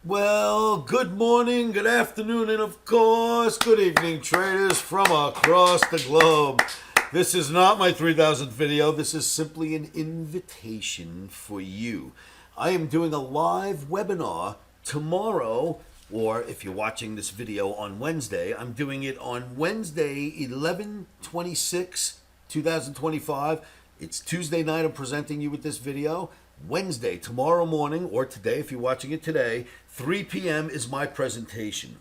Well, good morning, good afternoon, and of course, good evening, traders from across the globe. This is not my 3000th video. This is simply an invitation for you. I am doing a live webinar tomorrow, or if you're watching this video on Wednesday, I'm doing it on Wednesday, 11/26/2025. It's Tuesday night. I'm presenting you with this video. Wednesday, tomorrow morning, or today if you're watching it today, 3 p.m. is my presentation.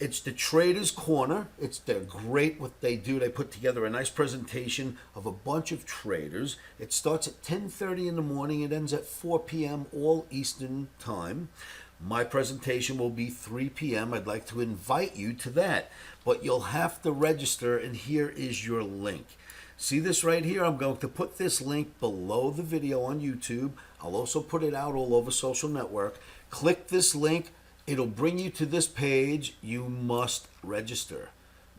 It's the Traders Corner. They're great what they do. They put together a nice presentation of a bunch of traders. It starts at 10:30 in the morning. It ends at 4 p.m. all Eastern time. My presentation will be 3 p.m. I'd like to invite you to that, but you'll have to register, and here is your link. See this right here? I'm going to put this link below the video on YouTube. I'll also put it out all over social network. Click this link. It'll bring you to this page. You must register.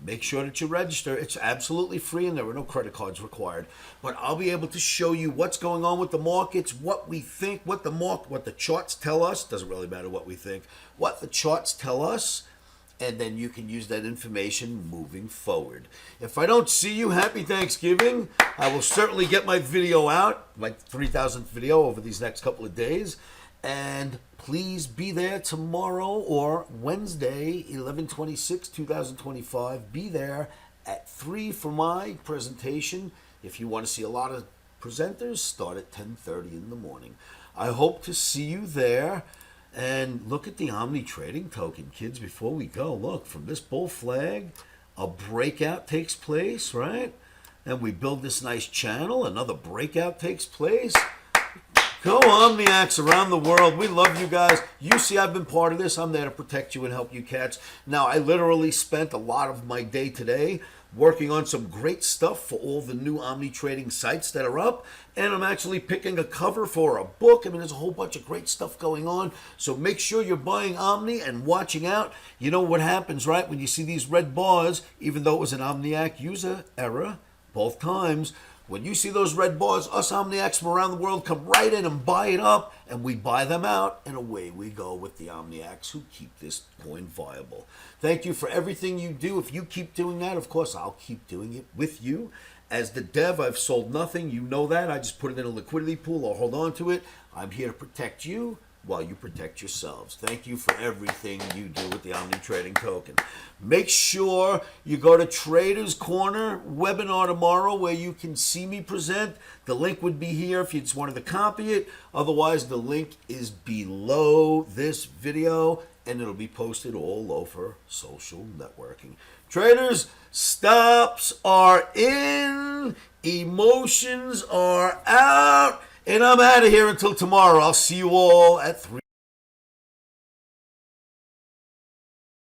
Make sure that you register. It's absolutely free and there are no credit cards required. But I'll be able to show you what's going on with the markets, what we think, what the charts tell us. Doesn't really matter what we think. What the charts tell us. And then you can use that information moving forward. If I don't see you, happy Thanksgiving. I will certainly get my video out, my 3000th video over these next couple of days. And please be there tomorrow or Wednesday, 11/26/2025. Be there at 3 for my presentation. If you want to see a lot of presenters, start at 10:30 in the morning. I hope to see you there. And look at the OMNI trading token, kids, before we go. Look, from this bull flag, a breakout takes place, right? And we build this nice channel. Another breakout takes place. Go OMNIacs around the world. We love you guys. You see I've been part of this. I'm there to protect you and help you catch. Now, I literally spent a lot of my day today working on some great stuff for all the new OMNI trading sites that are up. And I'm actually picking a cover for a book. I mean, there's a whole bunch of great stuff going on. So make sure you're buying OMNI and watching out. You know what happens, right? When you see these red bars, even though it was an OMNIac user error both times, when you see those red bars, us OMNIacs from around the world come right in and buy it up, and we buy them out, and away we go with the OMNIacs who keep this coin viable. Thank you for everything you do. If you keep doing that, of course, I'll keep doing it with you. As the dev, I've sold nothing. You know that. I just put it in a liquidity pool. I'll hold on to it. I'm here to protect you while you protect yourselves. Thank you for everything you do with the OMNI trading token. Make sure you go to Traders Corner webinar tomorrow where you can see me present. The link would be here if you just wanted to copy it. Otherwise, the link is below this video and it'll be posted all over social networking. Traders, stops are in, emotions are out. And I'm out of here until tomorrow. I'll see you all at 3.